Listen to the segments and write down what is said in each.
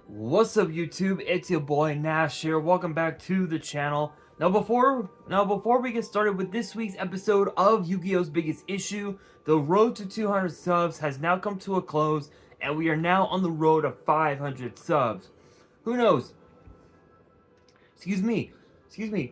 What's up, YouTube? It's your boy Nash here. Welcome back to the channel. Now before we get started with this week's episode of Yu-Gi-Oh's Biggest Issue, the road to 200 subs has now come to a close, and we are now on the road to 500 subs. Who knows? Excuse me.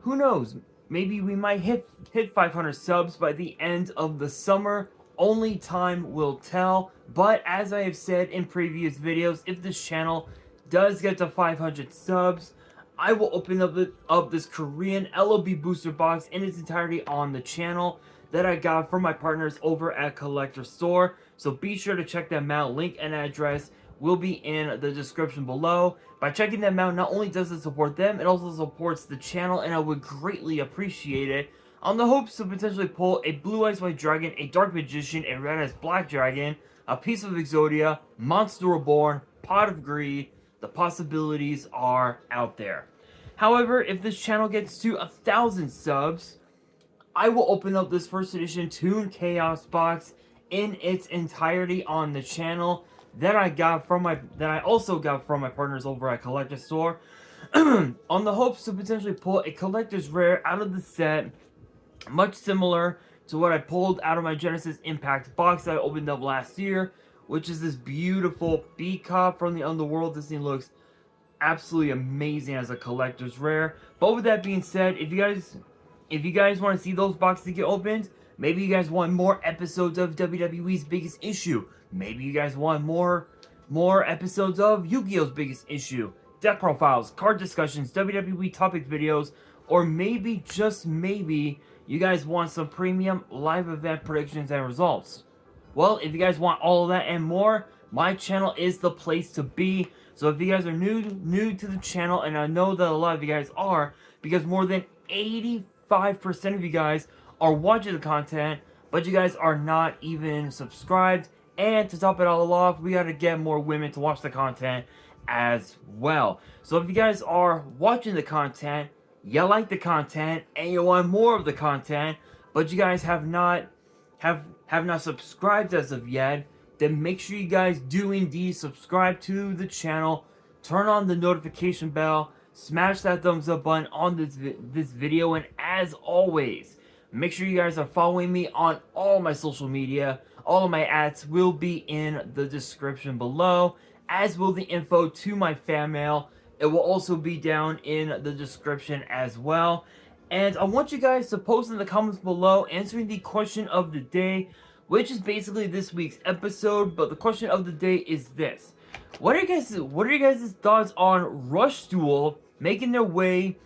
Who knows? Maybe we might hit 500 subs by the end of the summer. Only time will tell. But as I have said in previous videos, if this channel does get to 500 subs, I will open up this Korean LOB booster box in its entirety on the channel that I got from my partners over at Collector Store. So be sure to check them out. Link and address will be in the description below. By checking them out, not only does it support them, it also supports the channel, and I would greatly appreciate it. On the hopes to potentially pull a Blue Eyes White Dragon, a Dark Magician, a Red Eyes Black Dragon, a Piece of Exodia, Monster Reborn, Pot of Greed. The possibilities are out there. However, if this channel gets to 1,000 subs, I will open up this first edition Toon Chaos box in its entirety on the channel that I also got from my partners over at Collector Store, on the hopes to potentially pull a collector's rare out of the set, much similar to what I pulled out of my Genesis Impact box that I opened up last year, which is this beautiful B-Cop from the Underworld. This thing looks absolutely amazing as a collector's rare. But with that being said, if you guys want to see those boxes get opened, maybe you guys want more episodes of WWE's Biggest Issue, maybe you guys want more episodes of Yu-Gi-Oh's Biggest Issue, deck profiles, card discussions, WWE topic videos, or maybe, just maybe, you guys want some premium live event predictions and results. Well, if you guys want all of that and more, my channel is the place to be. So if you guys are new to the channel, and I know that a lot of you guys are, because more than 85% of you guys are watching the content, but you guys are not even subscribed. And to top it all off, we gotta get more women to watch the content as well. So if you guys are watching the content, you like the content, and you want more of the content, but you guys have not subscribed as of yet, then make sure you guys do indeed subscribe to the channel, turn on the notification bell, smash that thumbs up button on this video, and as always, make sure you guys are following me on all my social media. All of my ads will be in the description below, as will the info to my fan mail. It will also be down in the description as well. And I want you guys to post in the comments below answering the question of the day, which is basically this week's episode. But the question of the day is this: What are you guys' thoughts on Rush Duel making their way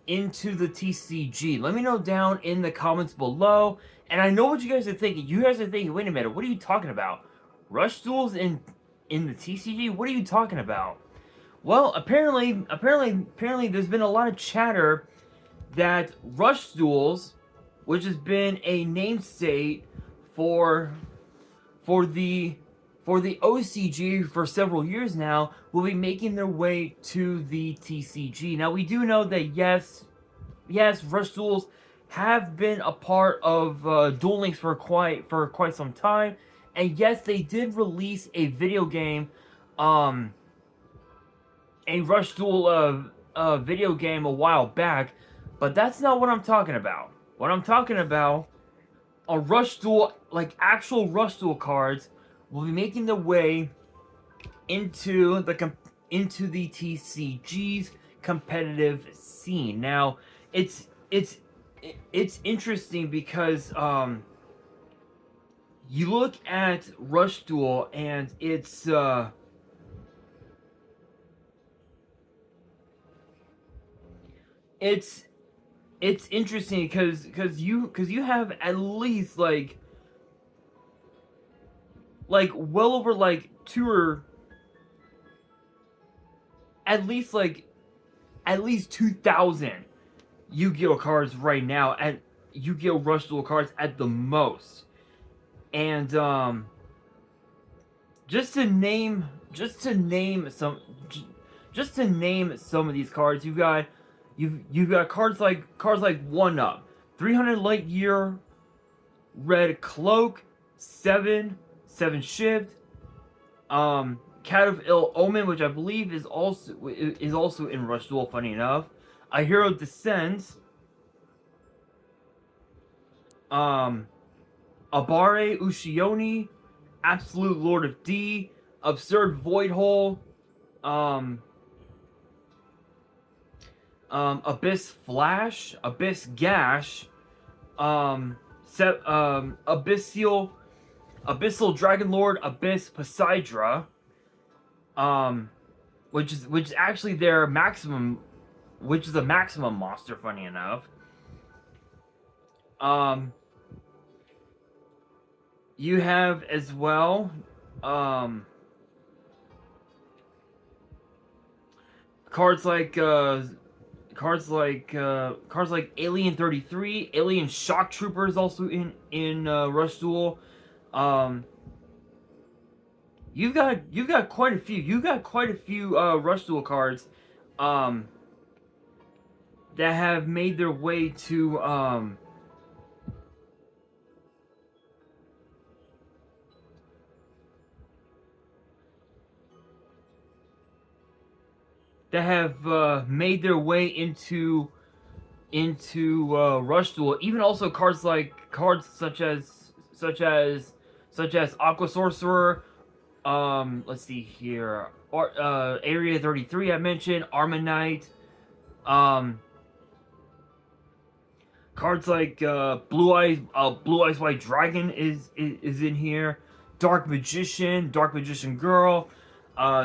into the TCG? Let me know down in the comments below. And I know what you guys are thinking. You guys are thinking, wait a minute, what are you talking about? Rush Duels in the TCG? What are you talking about? Well, apparently there's been a lot of chatter that Rush Duels, which has been a namesake for the OCG for several years now, will be making their way to the TCG. Now, we do know that yes, Rush Duels have been a part of Duel Links for quite some time, and yes, they did release a video game, a Rush Duel video game a while back, but that's not what I'm talking about. What I'm talking about are Rush Duel, like actual Rush Duel cards, will be making their way into the TCG's competitive scene. Now, it's interesting because you look at Rush Duel and it's interesting because you have at least like well over like at least 2,000 Yu-Gi-Oh cards right now, at Yu-Gi-Oh Rush Duel cards at the most. And just to name some of these cards, you've got cards like 1-Up, 300 Light Year, Red Cloak, 7 Shift, Cat of Ill Omen, which I believe is also in Rush Duel. Funny enough, A Hero Descends. Abare Ushioni, Absolute Lord of D, Absurd Void Hole, Abyss Flash, Abyss Gash, Abyssal Dragon Lord, Abyss Poseidra, which is actually their maximum, which is a maximum monster. Funny enough, you have as well, cards like Alien 33, Alien Shock Trooper is also in Rush Duel. You've got quite a few. You got quite a few Rush Duel cards that have made their way to made their way into Rush Duel. Even also cards such as Aqua Sorcerer. Let's see here. Area 33 I mentioned. Armonite. Cards like Blue Eyes White Dragon is in here. Dark Magician Girl.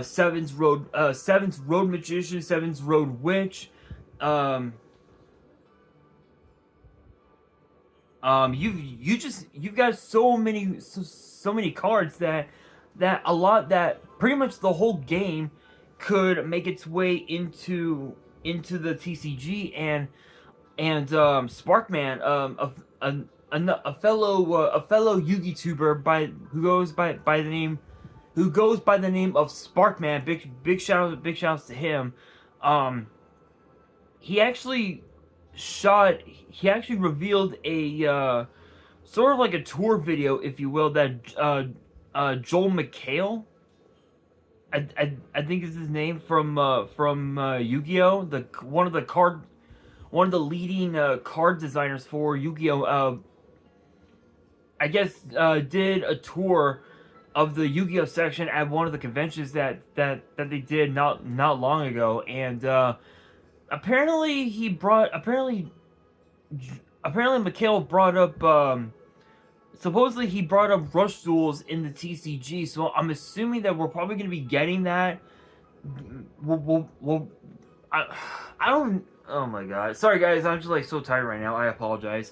Seven's Road Magician, Seven's Road Witch. You've got so many cards that pretty much the whole game could make its way into the TCG, and Sparkman, a fellow Yu-Gi tuber who goes by the name of Sparkman. Big shout outs to him. He actually revealed a sort of like a tour video, if you will, that Joel McHale, I think is his name, from Yu-Gi-Oh, one of the leading card designers for Yu-Gi-Oh, I guess did a tour of the Yu-Gi-Oh section at one of the conventions that they did not long ago, and apparently Mikhail brought up supposedly he brought up Rush Duels in the TCG, so I'm assuming that we're probably going to be getting that. I don't. Oh my god, sorry guys, I'm just like so tired right now. I apologize.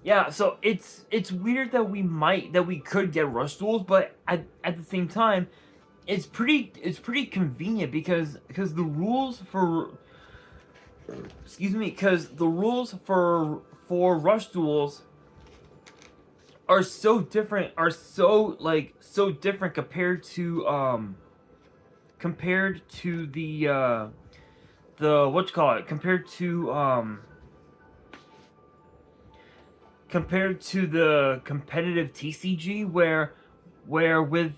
Yeah, so it's weird that we could get Rush Duels, but at the same time, it's pretty convenient because the rules for Rush Duels are so different, compared to the competitive TCG, where with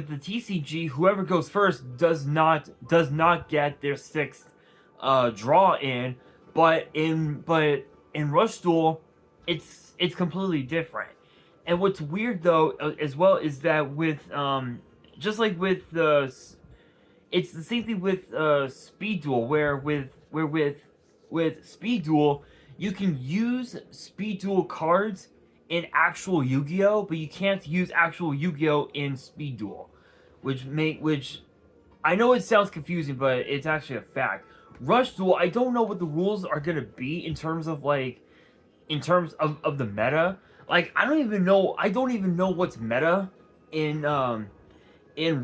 the TCG, whoever goes first does not get their sixth draw in, but in Rush Duel, it's completely different. And what's weird though as well is that with just like with it's the same thing with Speed Duel, where with Speed Duel, you can use Speed Duel cards in actual Yu-Gi-Oh, but you can't use actual Yu-Gi-Oh in Speed Duel, which I know it sounds confusing, but it's actually a fact. Rush Duel, I don't know what the rules are gonna be in terms of the meta. Like, I don't even know what's meta in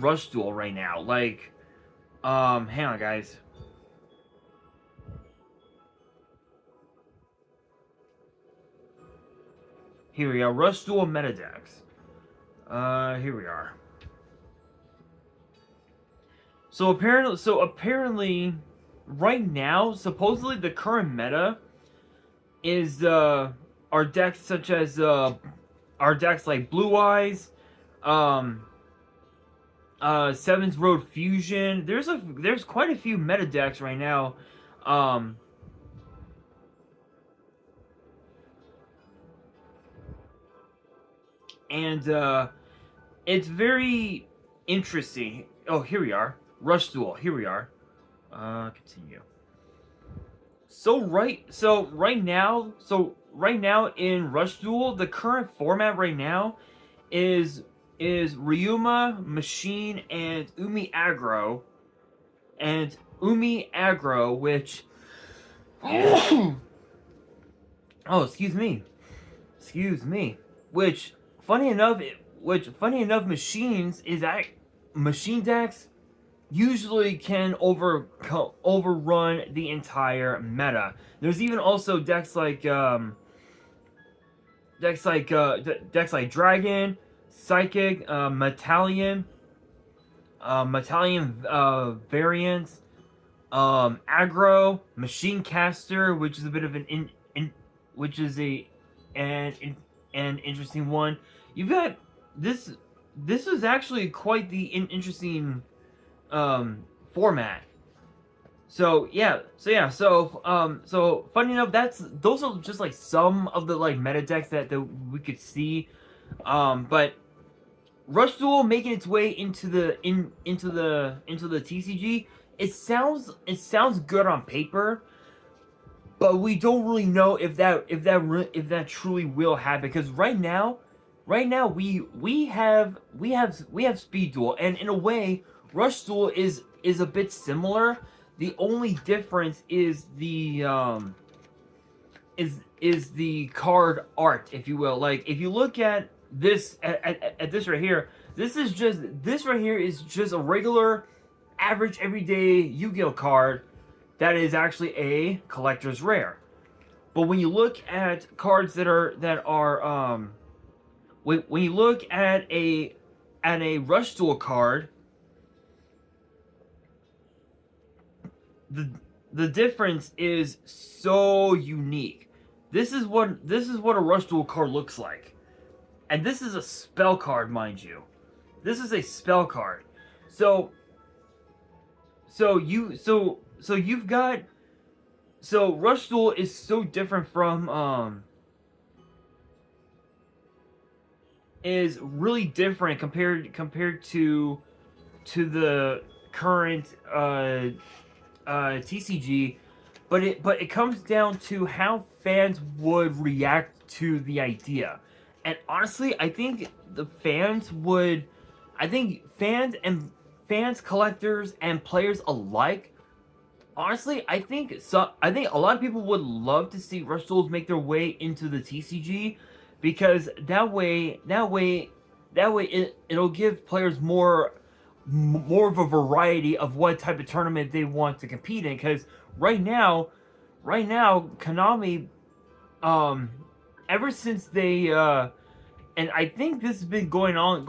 Rush Duel right now. Like, hang on guys. Here we are, Rush Duel meta decks. Here we are. So apparently, right now, supposedly the current meta is our decks such as our decks like Blue Eyes, Seventh Road Fusion. There's quite a few meta decks right now. And it's very interesting. Oh, here we are. Rush Duel. Here we are. Continue. So right now in Rush Duel, the current format right now is Ryuma, Machine, and Umi Aggro, which oh, excuse me, which funny enough, machine decks usually can overrun the entire meta. There's even also decks like Dragon, Psychic, Metallion variants, Aggro, Machine Caster, which is a bit of an interesting one. You've got this. This is actually quite the interesting format. So funny enough, those are just like some of the like meta decks that we could see. But Rush Duel making its way into the TCG. It sounds good on paper, but we don't really know if that truly will happen, because right now we have Speed Duel, and in a way Rush Duel is a bit similar. The only difference is the card art, if you will. Like, if you look at this at this right here, this right here is just a regular, average, everyday Yu-Gi-Oh card that is actually a collector's rare. But when you look at cards that are when you look at a Rush Duel card, the difference is so unique. This is what a Rush Duel card looks like. And this is a spell card, mind you. This is a spell card. So Rush Duel is so different from is really different compared to the current TCG, but it comes down to how fans would react to the idea. And honestly, I think fans, collectors, and players alike. Honestly, I think a lot of people would love to see Rush Duels make their way into the TCG, because that way it'll give players more of a variety of what type of tournament they want to compete in. Because right now Konami, ever since they and I think this has been going on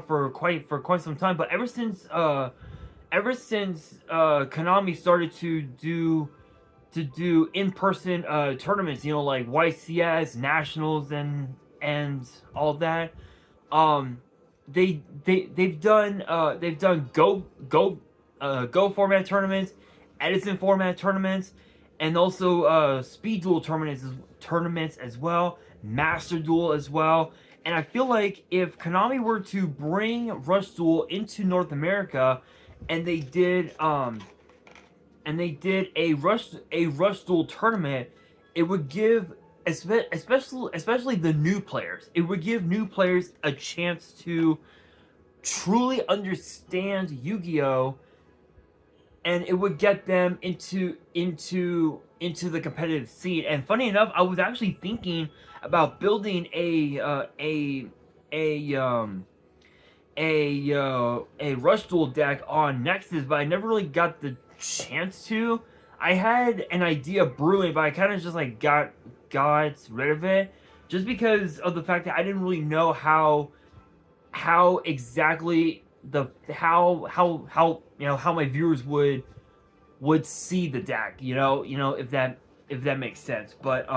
for quite some time, but ever since Konami started to do in-person tournaments, like YCS, Nationals, and all that, they've done Go format tournaments, Edison format tournaments, and also Speed Duel tournaments as well, Master Duel as well. And I feel like if Konami were to bring Rush Duel into North America, and they did a Rush Duel tournament, it would give, especially the new players, it would give new players a chance to truly understand Yu-Gi-Oh, and it would get them into the competitive scene. And funny enough, I was actually thinking about building a Rush Duel deck on Nexus, but I never really got the chance to. I had an idea brewing, but I kind of just like got rid of it, just because of the fact that I didn't really know how exactly how my viewers would see the deck, if that makes sense. But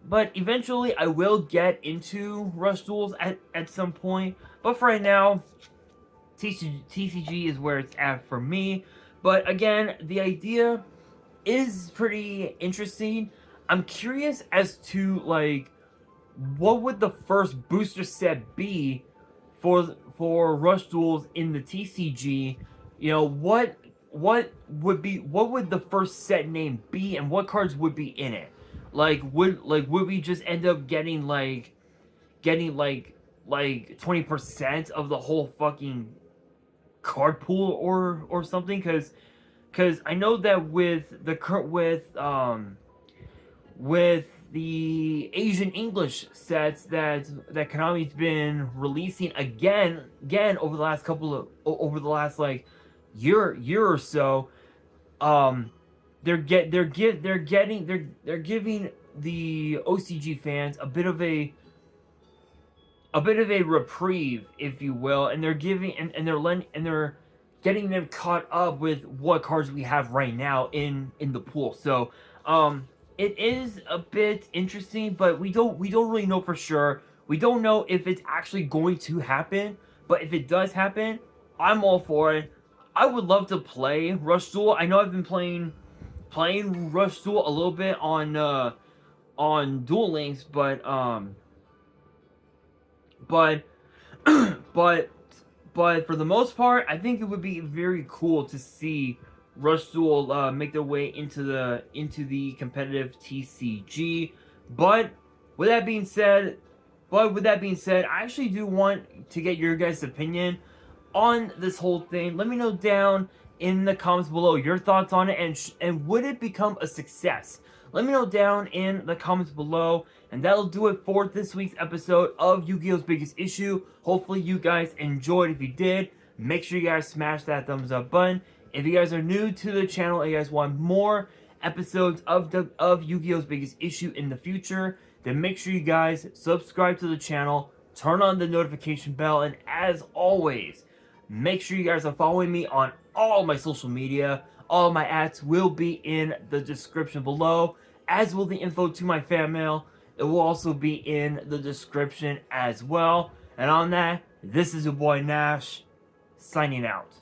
but eventually I will get into Rush Duels at some point. But for right now, TCG is where it's at for me. But again, the idea is pretty interesting. I'm curious as to like what would the first booster set be for Rush Duels in the TCG? You know, what would the first set name be, and what cards would be in it? Would we just end up getting 20% of the whole fucking card pool or something? Because I know that with the Asian English sets that Konami's been releasing again over the last like year or so, they're giving the OCG fans a bit of a reprieve, if you will, and they're giving and they're getting them caught up with what cards we have right now in the pool. So it is a bit interesting, but we don't really know for sure. We don't know if it's actually going to happen, but if it does happen, I'm all for it. I would love to play Rush Duel. I know I've been playing Rush Duel a little bit on Duel Links, but but for the most part, I think it would be very cool to see Rush Duel make their way into the competitive TCG. But with that being said, I actually do want to get your guys' opinion on this whole thing. Let me know down in the comments below your thoughts on it, and would it become a success? Let me know down in the comments below, and that'll do it for this week's episode of Yu-Gi-Oh's Biggest Issue. Hopefully you guys enjoyed. If you did, make sure you guys smash that thumbs up button. If you guys are new to the channel and you guys want more episodes of Yu-Gi-Oh's Biggest Issue in the future, then make sure you guys subscribe to the channel, turn on the notification bell, and as always, make sure you guys are following me on all my social media. All my ads will be in the description below, as will the info to my fan mail. It will also be in the description as well. And on that, this is your boy Nash, signing out.